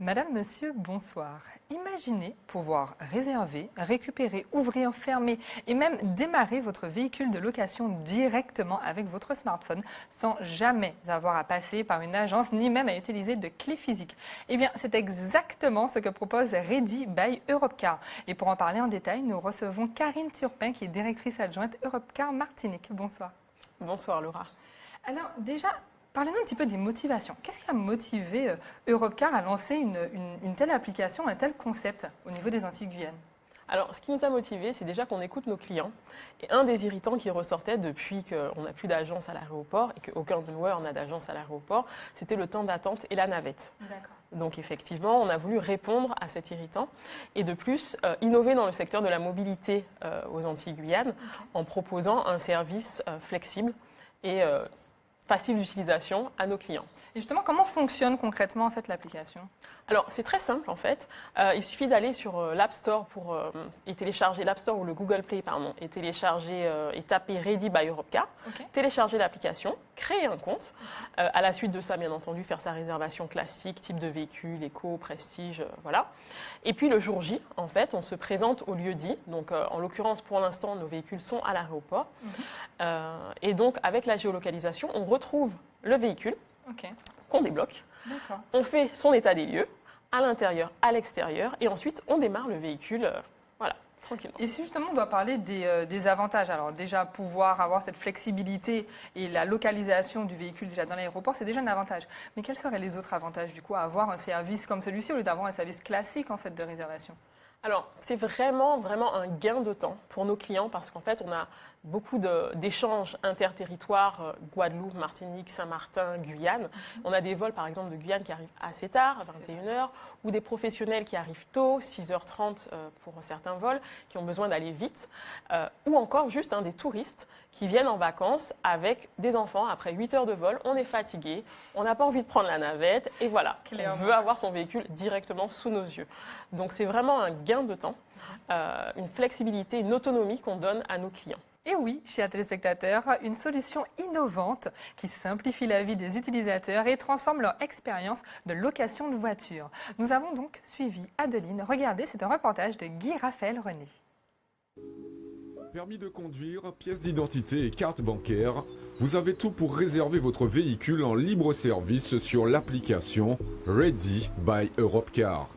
Madame, Monsieur, bonsoir. Imaginez pouvoir réserver, récupérer, ouvrir, fermer et même démarrer votre véhicule de location directement avec votre smartphone sans jamais avoir à passer par une agence ni même à utiliser de clé physique. Eh bien, c'est exactement ce que propose Ready by Europcar. Et pour en parler en détail, nous recevons Karine Turpin qui est directrice adjointe Europcar Martinique. Bonsoir. Bonsoir Laura. Alors déjà, parlez-nous un petit peu des motivations. Qu'est-ce qui a motivé Europcar à lancer une telle application, un tel concept au niveau des Antilles-Guyane? Alors, ce qui nous a motivés, c'est déjà qu'on écoute nos clients. Et un des irritants qui ressortait depuis qu'on n'a plus d'agence à l'aéroport et qu'aucun de nous n'a d'agence à l'aéroport, c'était le temps d'attente et la navette. D'accord. Donc effectivement, on a voulu répondre à cet irritant et de plus innover dans le secteur de la mobilité aux Antilles-Guyane en proposant un service flexible et facile d'utilisation à nos clients. Et justement, comment fonctionne concrètement en fait l'application? Alors, c'est très simple en fait. Il suffit d'aller sur l'App Store et télécharger l'App Store ou le Google Play, pardon, et télécharger et taper Ready by Europcar. Okay. Télécharger l'application, créer un compte. À la suite de ça, bien entendu, faire sa réservation classique, type de véhicule, éco, prestige, voilà. Et puis le jour J, en fait, on se présente au lieu dit. Donc, en l'occurrence, pour l'instant, nos véhicules sont à l'aéroport. Et donc, avec la géolocalisation, on retrouve le véhicule qu'on débloque. On fait son état des lieux, à l'intérieur, à l'extérieur, et ensuite on démarre le véhicule, voilà, tranquillement. Et si justement on doit parler des avantages, alors déjà pouvoir avoir cette flexibilité et la localisation du véhicule déjà dans l'aéroport, c'est déjà un avantage. Mais quels seraient les autres avantages du coup à avoir un service comme celui-ci au lieu d'avoir un service classique en fait de réservation? Alors, c'est vraiment un gain de temps pour nos clients parce qu'en fait, on a beaucoup d'échanges interterritoires, Guadeloupe, Martinique, Saint-Martin, Guyane. On a des vols, par exemple, de Guyane qui arrivent assez tard, à 21h, ou des professionnels qui arrivent tôt, 6h30 pour certains vols, qui ont besoin d'aller vite, ou encore juste des touristes qui viennent en vacances avec des enfants. Après 8 heures de vol, on est fatigué, on n'a pas envie de prendre la navette, et voilà, on veut avoir son véhicule directement sous nos yeux. Donc, c'est vraiment un gain de temps, une flexibilité, une autonomie qu'on donne à nos clients. Et oui, chers téléspectateurs, une solution innovante qui simplifie la vie des utilisateurs et transforme leur expérience de location de voiture. Nous avons donc suivi Adeline. Regardez, c'est un reportage de Guy Raphaël René. Permis de conduire, pièce d'identité et carte bancaire, vous avez tout pour réserver votre véhicule en libre service sur l'application Ready by Europcar.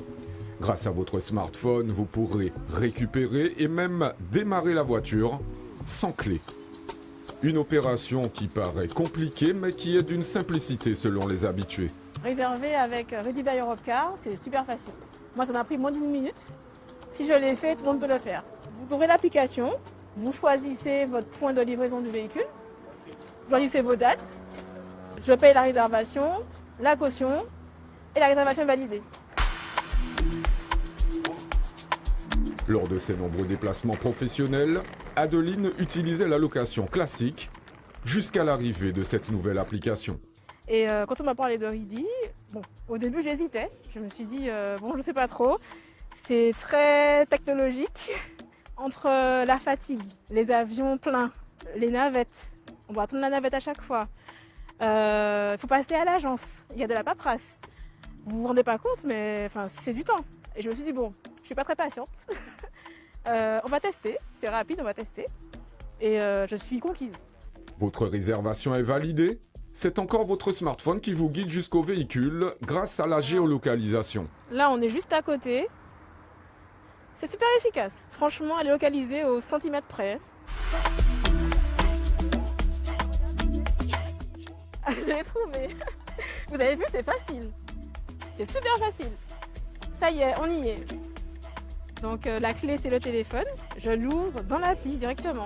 Grâce à votre smartphone, vous pourrez récupérer et même démarrer la voiture sans clé. Une opération qui paraît compliquée mais qui est d'une simplicité selon les habitués. Réserver avec Ready by Europcar, c'est super facile. Moi, ça m'a pris moins d'1 minute. Si je l'ai fait, tout le monde peut le faire. Vous ouvrez l'application, vous choisissez votre point de livraison du véhicule, vous choisissez vos dates, je paye la réservation, la caution et la réservation est validée. Lors de ses nombreux déplacements professionnels, Adeline utilisait la location classique jusqu'à l'arrivée de cette nouvelle application. Et quand on m'a parlé de Ready, au début j'hésitais. Je me suis dit, je sais pas trop. C'est très technologique. Entre la fatigue, les avions pleins, les navettes, on doit attendre la navette à chaque fois. Il faut passer à l'agence, il y a de la paperasse. Vous vous rendez pas compte, mais c'est du temps. Et je me suis dit, je suis pas très patiente. On va tester, c'est rapide, on va tester. Et je suis conquise. Votre réservation est validée? C'est encore votre smartphone qui vous guide jusqu'au véhicule grâce à la géolocalisation. Là, on est juste à côté. C'est super efficace. Franchement, elle est localisée au centimètre près. Je l'ai trouvé. Vous avez vu, c'est facile. C'est super facile. Ça y est, on y est. Donc la clé, c'est le téléphone. Je l'ouvre dans l'appli directement.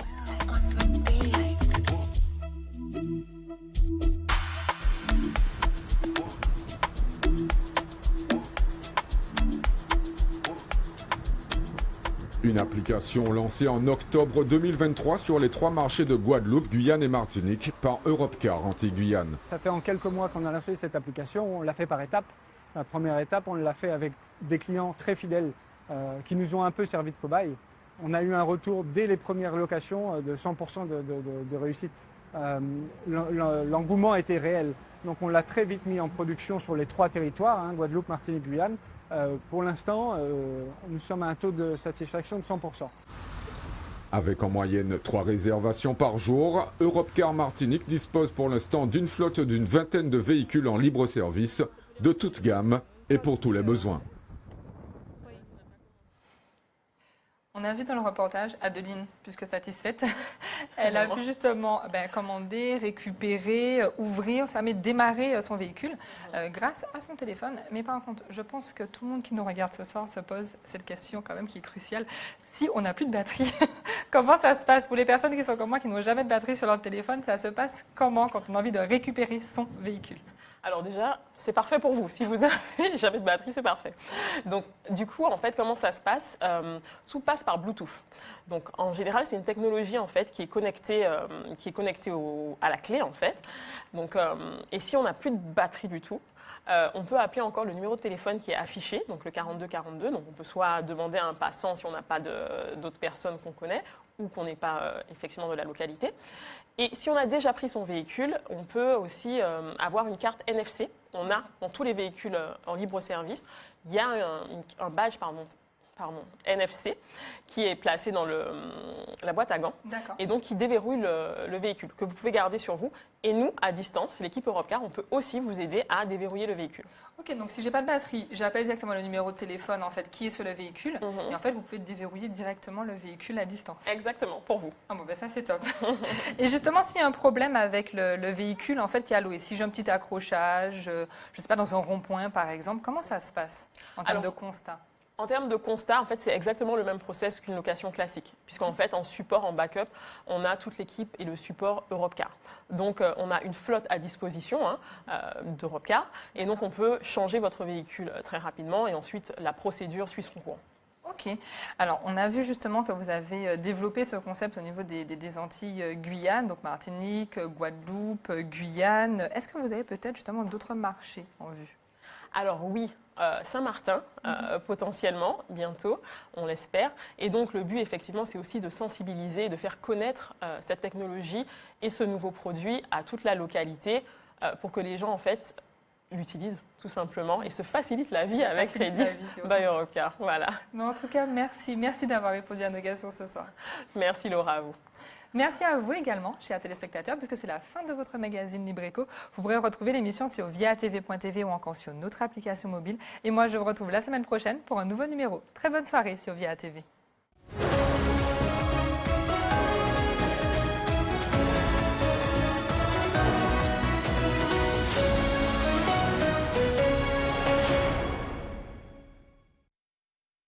Une application lancée en octobre 2023 sur les 3 marchés de Guadeloupe, Guyane et Martinique par Europcar Antilles-Guyane. Ça fait en quelques mois qu'on a lancé cette application, on l'a fait par étapes. La première étape, on l'a fait avec des clients très fidèles qui nous ont un peu servi de cobaye. On a eu un retour dès les premières locations de 100% de réussite. L'engouement était réel. Donc on l'a très vite mis en production sur les 3 territoires, Guadeloupe, Martinique, Guyane. Pour l'instant, nous sommes à un taux de satisfaction de 100%. Avec en moyenne 3 réservations par jour, Europcar Martinique dispose pour l'instant d'une flotte d'une vingtaine de véhicules en libre service, de toute gamme et pour tous les besoins. On a vu dans le reportage Adeline, plus que satisfaite. Elle a pu justement commander, récupérer, ouvrir, fermer, démarrer son véhicule grâce à son téléphone. Mais par contre, je pense que tout le monde qui nous regarde ce soir se pose cette question quand même qui est cruciale. Si on n'a plus de batterie, comment ça se passe? Pour les personnes qui sont comme moi, qui n'ont jamais de batterie sur leur téléphone, ça se passe comment quand on a envie de récupérer son véhicule? Alors déjà, c'est parfait pour vous. Si vous avez jamais de batterie, c'est parfait. Donc du coup, en fait, comment ça se passe? Tout passe par Bluetooth. Donc en général, c'est une technologie en fait qui est connectée, à la clé en fait. Donc et si on n'a plus de batterie du tout, on peut appeler encore le numéro de téléphone qui est affiché, donc le 4242. Donc on peut soit demander à un passant si on n'a pas d'autres personnes qu'on connaît ou qu'on n'est pas effectivement de la localité. Et si on a déjà pris son véhicule, on peut aussi avoir une carte NFC. On a dans tous les véhicules en libre service, il y a un badge NFC qui est placé dans la boîte à gants et donc qui déverrouille le véhicule que vous pouvez garder sur vous. Et nous, à distance, l'équipe Europcar, on peut aussi vous aider à déverrouiller le véhicule. Ok, donc si j'ai pas de batterie, j'appelle exactement le numéro de téléphone en fait qui est sur le véhicule et en fait vous pouvez déverrouiller directement le véhicule à distance. Exactement, pour vous. Ah bon, ben ça c'est top. Et justement, s'il y a un problème avec le véhicule en fait qui est alloué, si j'ai un petit accrochage, je sais pas dans un rond-point par exemple, comment ça se passe en termes de constat? En termes de constat, en fait, c'est exactement le même process qu'une location classique, puisqu'en fait, en support, en backup, on a toute l'équipe et le support Europcar. Donc, on a une flotte à disposition d'Europcar, et donc on peut changer votre véhicule très rapidement, et ensuite, la procédure suit son cours. Ok. Alors, on a vu justement que vous avez développé ce concept au niveau des Antilles Guyane, donc Martinique, Guadeloupe, Guyane. Est-ce que vous avez peut-être justement d'autres marchés en vue? Alors oui, Saint-Martin, potentiellement, bientôt, on l'espère. Et donc le but, effectivement, c'est aussi de sensibiliser et de faire connaître cette technologie et ce nouveau produit à toute la localité pour que les gens, en fait, l'utilisent tout simplement et se facilitent la vie avec Ready by Europcar. Voilà. Mais en tout cas, merci. Merci d'avoir répondu à nos questions ce soir. Merci Laura, à vous. Merci à vous également, chers téléspectateurs, puisque c'est la fin de votre magazine Libreco. Vous pourrez retrouver l'émission sur viatv.tv ou encore sur notre application mobile. Et moi, je vous retrouve la semaine prochaine pour un nouveau numéro. Très bonne soirée sur Via TV.